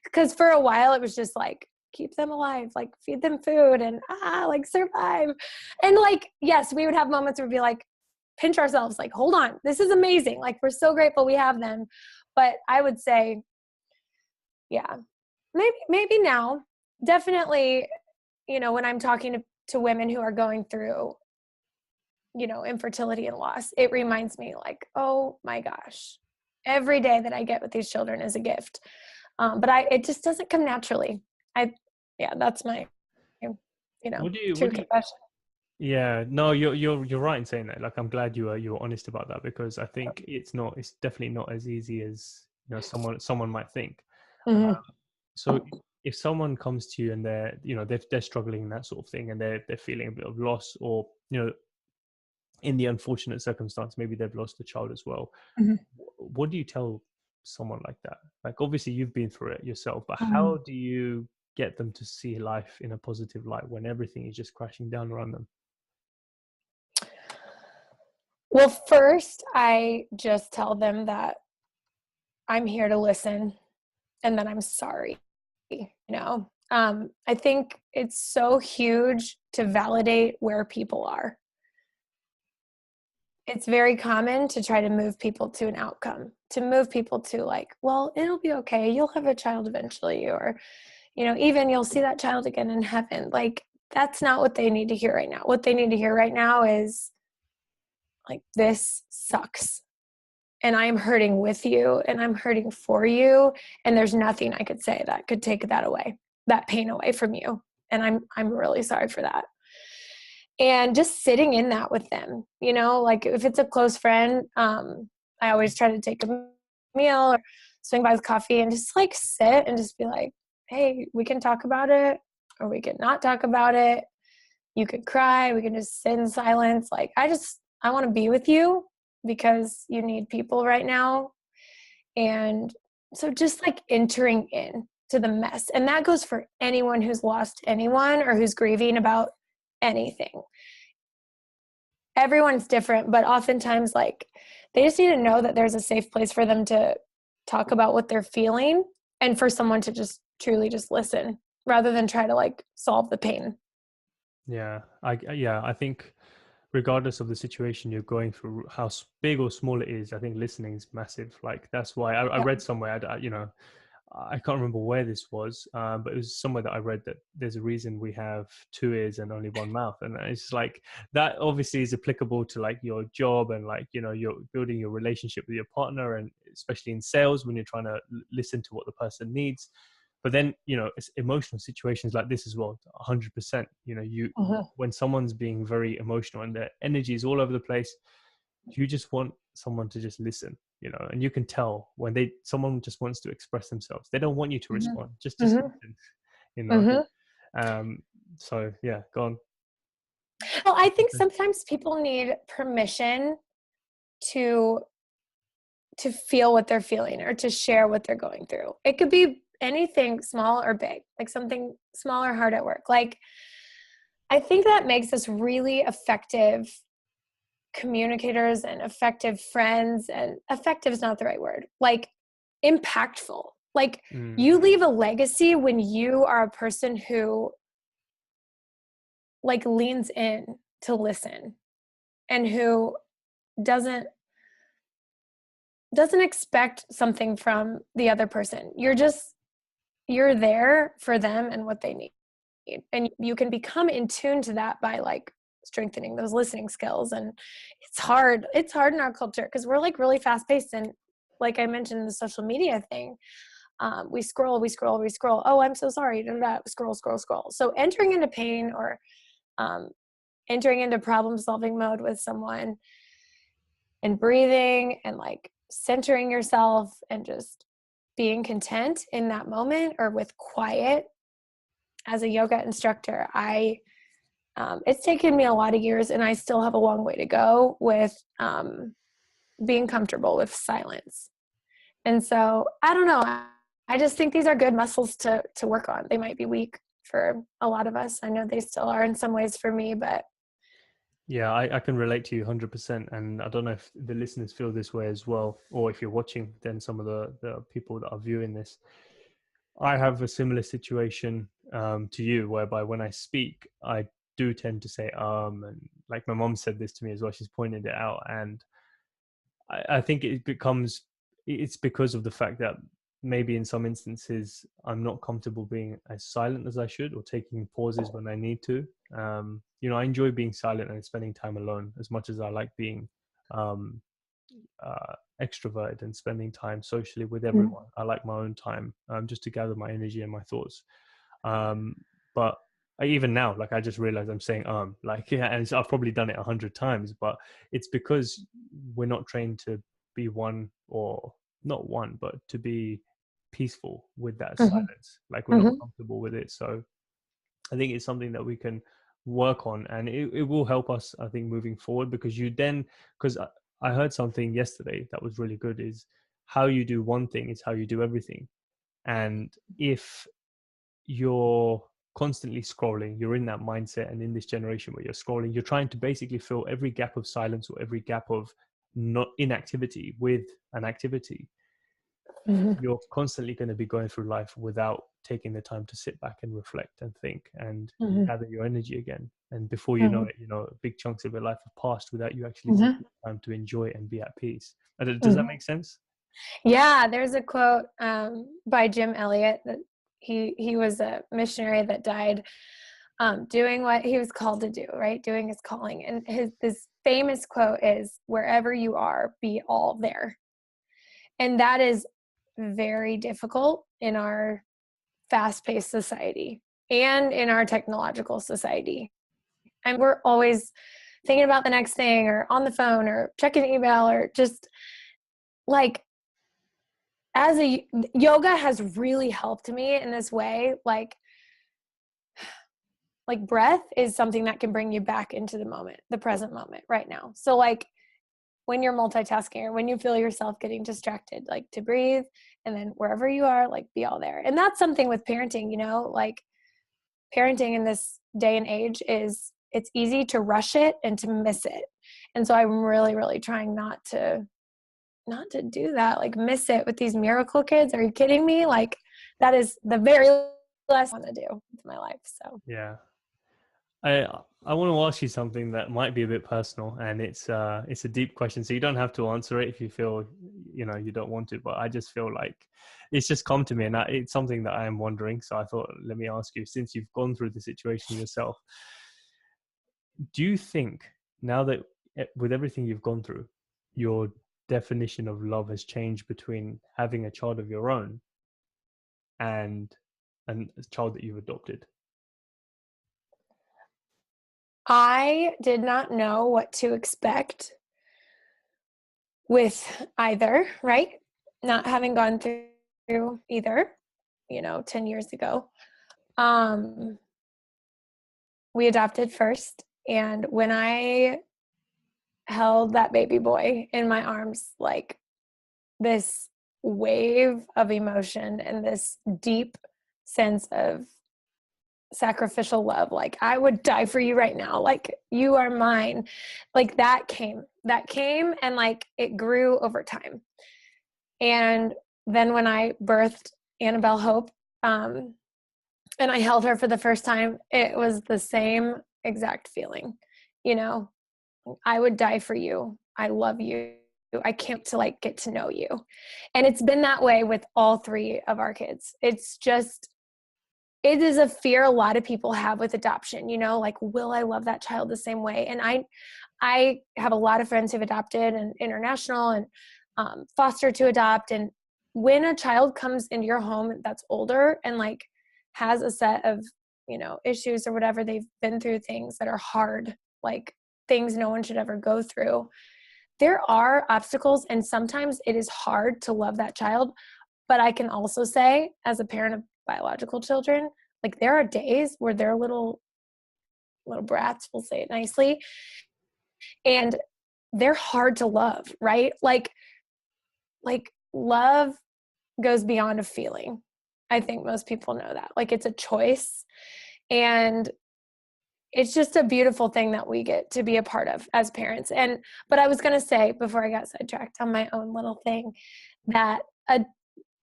Because for a while it was just like, keep them alive, like feed them food, and like survive. And like, yes, we would have moments where we'd be like, pinch ourselves, like, hold on, this is amazing. Like, we're so grateful we have them. But I would say, yeah, maybe now, definitely, when I'm talking to women who are going through, infertility and loss, it reminds me like, oh my gosh, every day that I get with these children is a gift. But it just doesn't come naturally. Yeah, that's my, true What do you confession. Yeah, no, you're right in saying that. Like, I'm glad you were honest about that, because I think it's definitely not as easy as, someone might think. Mm-hmm. So if someone comes to you and they're struggling in that sort of thing, and they're feeling a bit of loss, or in the unfortunate circumstance, maybe they've lost a child as well. What do you tell someone like that? Like, obviously you've been through it yourself, but Mm-hmm. how do you get them to see life in a positive light when everything is just crashing down around them? Well, first, I just tell them that I'm here to listen, and that I'm sorry. I think it's so huge to validate where people are. It's very common to try to move people to an outcome, to move people to like, well, it'll be okay. You'll have a child eventually, or, even you'll see that child again in heaven. Like, that's not what they need to hear right now. What they need to hear right now is like, this sucks. And I'm hurting with you, and I'm hurting for you. And there's nothing I could say that could take that away, that pain away from you. And I'm really sorry for that. And just sitting in that with them, like if it's a close friend, I always try to take a meal or swing by with coffee, and just like sit and just be like, hey, we can talk about it, or we can not talk about it. You could cry. We can just sit in silence. Like, I want to be with you, because you need people right now. And so just like entering in to the mess. And that goes for anyone who's lost anyone, or who's grieving about anything. Everyone's different, but oftentimes, like, they just need to know that there's a safe place for them to talk about what they're feeling, and for someone to just truly just listen, rather than try to like solve the pain. Yeah, I think regardless of the situation you're going through, how big or small it is, I think listening is massive. Like, that's why I Yeah. read somewhere, I can't remember where this was, but it was somewhere that I read that there's a reason we have 2 ears and only one mouth. And it's like, that obviously is applicable to like your job, and like, you're building your relationship with your partner, and especially in sales when you're trying to listen to what the person needs. But then, it's emotional situations like this as well, 100%. Mhm. When someone's being very emotional and their energy is all over the place, you just want someone to just listen, and you can tell when someone just wants to express themselves. They don't want you to Mhm. respond, just Mhm. listen, you know. Mhm. Um, so yeah, go on. Well, I think sometimes people need permission to to feel what they're feeling or to share what they're going through. It could be anything small or big, like something small or hard at work. Like, I think that makes us really effective communicators and effective friends, and effective is not the right word, like impactful. Like, you leave a legacy when you are a person who like leans in to listen and who doesn't expect something from the other person. You're there for them and what they need. And you can become in tune to that by like strengthening those listening skills. And it's hard in our culture because we're like really fast paced. And like I mentioned, the social media thing, we scroll. Oh, I'm so sorry. Scroll. So entering into pain or entering into problem solving mode with someone and breathing and like centering yourself and just being content in that moment or with quiet. As a yoga instructor, it's taken me a lot of years, and I still have a long way to go with being comfortable with silence. And so I don't know. I just think these are good muscles to work on. They might be weak for a lot of us. I know they still are in some ways for me, but Yeah, I can relate to you 100%. And I don't know if the listeners feel this way as well, or if you're watching, then some of the people that are viewing this. I have a similar situation to you, whereby when I speak, I do tend to say and like my mom said this to me as well. She's pointed it out, and I think it's because of the fact that maybe in some instances I'm not comfortable being as silent as I should, or taking pauses when I need to. I enjoy being silent and spending time alone as much as I like being um, extroverted and spending time socially with everyone. I like my own time, just to gather my energy and my thoughts. But even now, like, I just realized I'm saying like, yeah, and I've probably done it 100 times, but it's because we're not trained to be one, or not one, but to be peaceful with that silence. Like, we're not comfortable with it. So I think it's something that we can work on, and it will help us, I think, moving forward, because I heard something yesterday that was really good, is how you do one thing is how you do everything. And if you're constantly scrolling, you're in that mindset, and in this generation where you're scrolling, you're trying to basically fill every gap of silence or every gap of not inactivity with an activity. You're constantly going to be going through life without taking the time to sit back and reflect and think and gather your energy again. And before you know it, big chunks of your life have passed without you actually taking the time to enjoy and be at peace. Does that make sense? Yeah, there's a quote by Jim Elliot that he was a missionary that died doing what he was called to do, right? Doing his calling. And this famous quote is, "Wherever you are, be all there." And that is very difficult in our fast-paced society and in our technological society. And we're always thinking about the next thing, or on the phone, or checking email, or just like, yoga has really helped me in this way. Like breath is something that can bring you back into the moment, the present moment right now. So like, when you're multitasking or when you feel yourself getting distracted, like, to breathe, and then wherever you are, like, be all there. And that's something with parenting, like, parenting in this day and age it's easy to rush it and to miss it. And so I'm really, really trying not to do that, like, miss it with these miracle kids. Are you kidding me? Like, that is the very last I want to do with my life. So Yeah. I want to ask you something that might be a bit personal, and it's a deep question, so you don't have to answer it if you feel you don't want to. But I just feel like it's just come to me, and it's something that I am wondering. So I thought, let me ask you, since you've gone through the situation yourself, do you think, now that with everything you've gone through, your definition of love has changed between having a child of your own and a child that you've adopted? I did not know what to expect with either, right? Not having gone through either, 10 years ago. Um, we adopted first. And when I held that baby boy in my arms, like, this wave of emotion and this deep sense of sacrificial love, like I would die for you right now, like you are mine, like that came and like it grew over time. And then when I birthed Annabelle Hope, and I held her for the first time, it was the same exact feeling. You know, I would die for you. I love you. I can't to like get to know you. And it's been that way with all three of our kids. It's just, it is a fear a lot of people have with adoption, like, will I love that child the same way? And I have a lot of friends who've adopted and international and foster to adopt. And when a child comes into your home that's older and like has a set of, issues or whatever, they've been through things that are hard, like things no one should ever go through. There are obstacles, and sometimes it is hard to love that child. But I can also say, as a parent of biological children, like there are days where they're little brats, we'll say it nicely, and they're hard to love, right? Like love goes beyond a feeling. I think most people know that. Like it's a choice, and it's just a beautiful thing that we get to be a part of as parents. But I was going to say, before I got sidetracked on my own little thing, that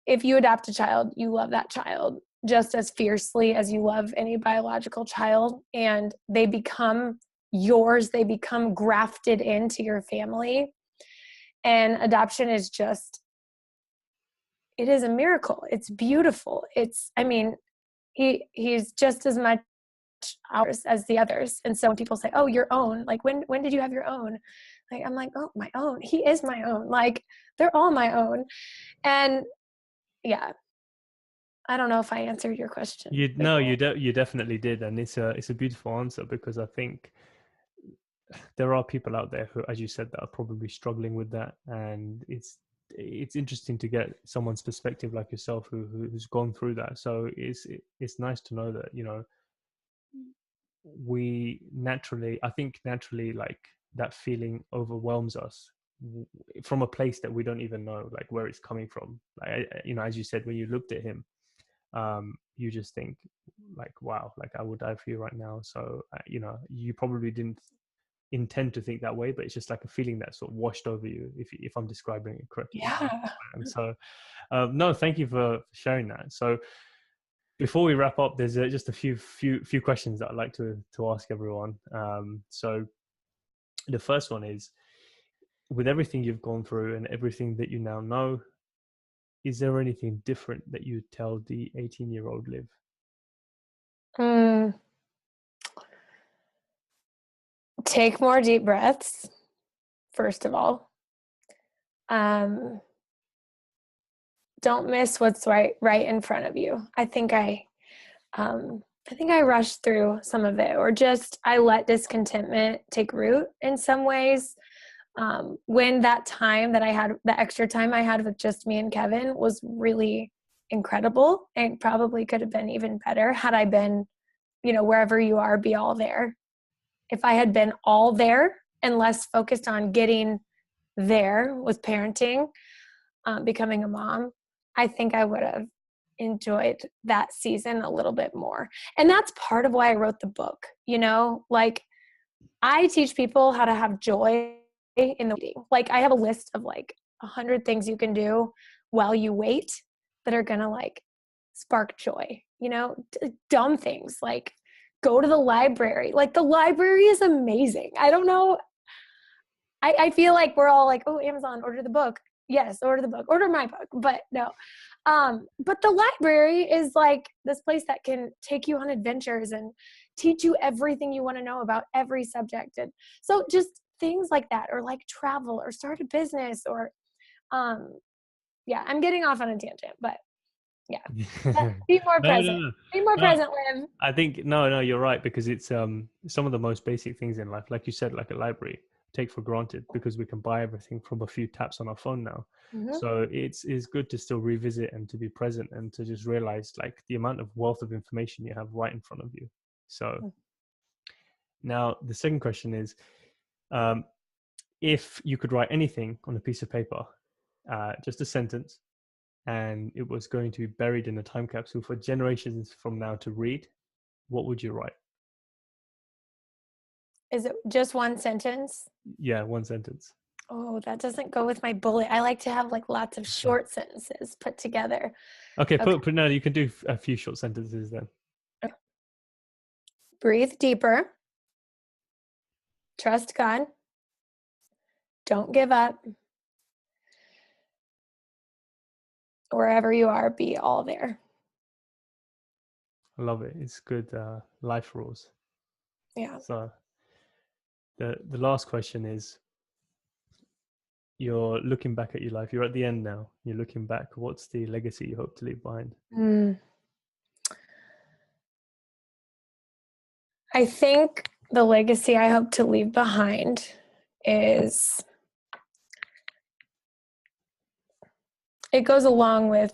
if you adopt a child, you love that child just as fiercely as you love any biological child, and they become yours. They become grafted into your family. And adoption is just, it is a miracle. It's beautiful. He's just as much ours as the others. And so when people say, oh, your own, like when did you have your own? Like, I'm like, oh, my own. He is my own. Like they're all my own. And yeah, I don't know if I answered your question. You definitely did, and it's a beautiful answer, because I think there are people out there who, as you said, that are probably struggling with that, and it's interesting to get someone's perspective like yourself who's gone through that. So it's nice to know that I think naturally, like that feeling overwhelms us from a place that we don't even know like where it's coming from. Like as you said, when you looked at him, you just think like, wow, like I would die for you right now. So you probably didn't intend to think that way, but it's just like a feeling that sort of washed over you, if I'm describing it correctly. Yeah. And so no, thank you for sharing that. So before we wrap up, there's just a few questions that I'd like to ask everyone. So the first one is, with everything you've gone through and everything that you now know, is there anything different that you tell the 18-year-old Liv? Take more deep breaths, first of all. Don't miss what's right in front of you. I think I rushed through some of it, or just I let discontentment take root in some ways. When that time that I had, the extra time I had with just me and Kevin, was really incredible, and probably could have been even better had I been, wherever you are, be all there. If I had been all there and less focused on getting there with parenting, becoming a mom, I think I would have enjoyed that season a little bit more. And that's part of why I wrote the book. Like I teach people how to have joy in the waiting. Like I have a list of like 100 things you can do while you wait that are gonna like spark joy. Dumb things like go to the library. Like the library is amazing. I don't know. I feel like we're all like, oh, Amazon, order the book. Yes, order the book, order my book. But no. But the library is like this place that can take you on adventures and teach you everything you want to know about every subject. And so just things like that, or like travel, or start a business, or yeah, I'm getting off on a tangent, but yeah. Be more present. No. Be more No, present, Liv. I think no, you're right, because it's some of the most basic things in life, like you said, like a library, take for granted because we can buy everything from a few taps on our phone now. Mm-hmm. So it's good to still revisit and to be present and to just realize like the amount of wealth of information you have right in front of you. So now the second question is, if you could write anything on a piece of paper, just a sentence, and it was going to be buried in a time capsule for generations from now to read, what would you write? Is it just one sentence? Yeah, one sentence. Oh, that doesn't go with my bullet. I like to have like lots of short sentences put together. Okay, Okay. put no, you can do a few short sentences then. Breathe deeper. Trust God. Don't give up. Wherever you are, be all there. I love it. It's good life rules. Yeah. So the last question is, you're looking back at your life. You're at the end now. You're looking back. What's the legacy you hope to leave behind? Mm. I think the legacy I hope to leave behind is, it goes along with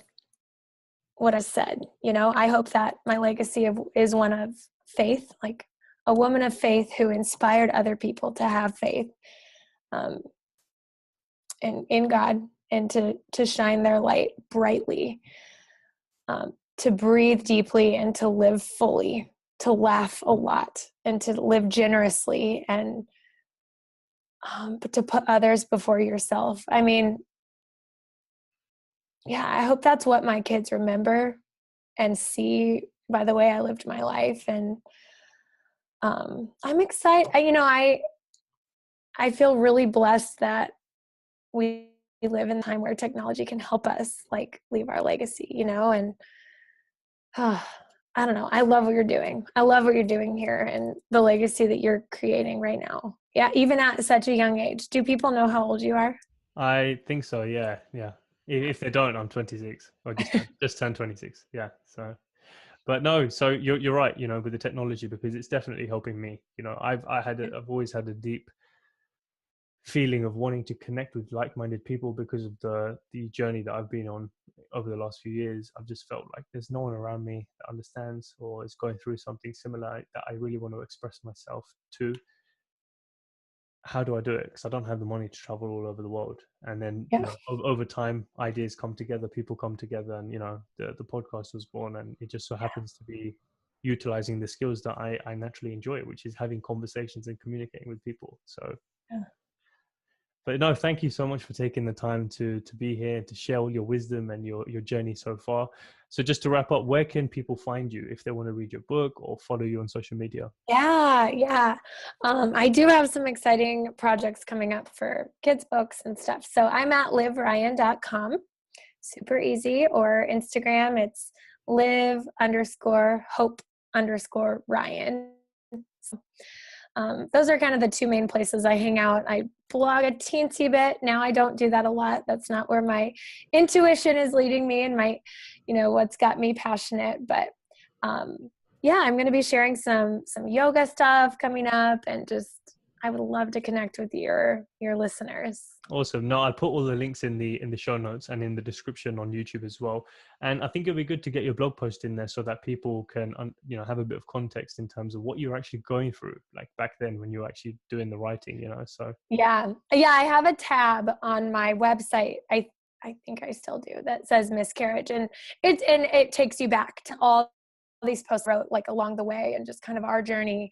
what I said. You know, I hope that my legacy is one of faith, like a woman of faith who inspired other people to have faith um, in God, and to shine their light brightly, to breathe deeply and to live fully, to laugh a lot and to live generously, and but to put others before yourself. I mean, yeah, I hope that's what my kids remember and see by the way I lived my life. And I'm excited. I feel really blessed that we live in a time where technology can help us like leave our legacy, you know, and I don't know. I love what you're doing. I love what you're doing here and the legacy that you're creating right now. Yeah, even at such a young age. Do people know how old you are? I think so. Yeah, yeah. If they don't, I'm 26 or just turned 26. Yeah. So, but no. So you're right. You know, with the technology, because it's definitely helping me. You know, I've always had a deep feeling of wanting to connect with like-minded people because of the journey that I've been on over the last few years. I've just felt like there's no one around me that understands or is going through something similar that I really want to express myself to. How do I do it? Because I don't have the money to travel all over the world. And then, Yeah. over time, ideas come together, people come together, and the podcast was born, and it just so happens to be utilizing the skills that I naturally enjoy, which is having conversations and communicating with people. So, Yeah. but no, thank you so much for taking the time to be here, to share all your wisdom and your journey so far. So just to wrap up, where can people find you if they want to read your book or follow you on social media? Yeah. I do have some exciting projects coming up for kids' books and stuff. So I'm at livryan.com, super easy, or Instagram, it's live_hope_Ryan. Those are kind of the two main places I hang out. I blog a teensy bit. Now I don't do that a lot. That's not where my intuition is leading me and my, what's got me passionate. But yeah, I'm going to be sharing some yoga stuff coming up, and just I would love to connect with your listeners. Awesome. No, I'll put all the links in the show notes and in the description on YouTube as well. And I think it'd be good to get your blog post in there so that people can, have a bit of context in terms of what you're actually going through, like back then when you were actually doing the writing. So Yeah, I have a tab on my website. I think I still do, that says miscarriage, and it takes you back to all these posts I wrote like along the way, and just kind of our journey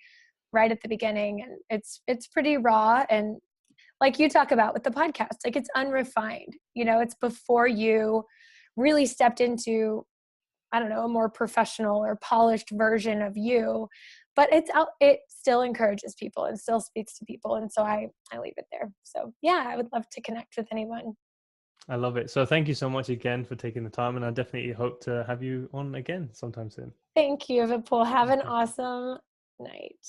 right at the beginning. And it's pretty raw, and like you talk about with the podcast, like it's unrefined, it's before you really stepped into, I don't know, a more professional or polished version of you, but it still encourages people and still speaks to people. And so I leave it there. So yeah, I would love to connect with anyone. I love it. So thank you so much again for taking the time. And I definitely hope to have you on again sometime soon. Thank you, Vipul. Have an awesome night.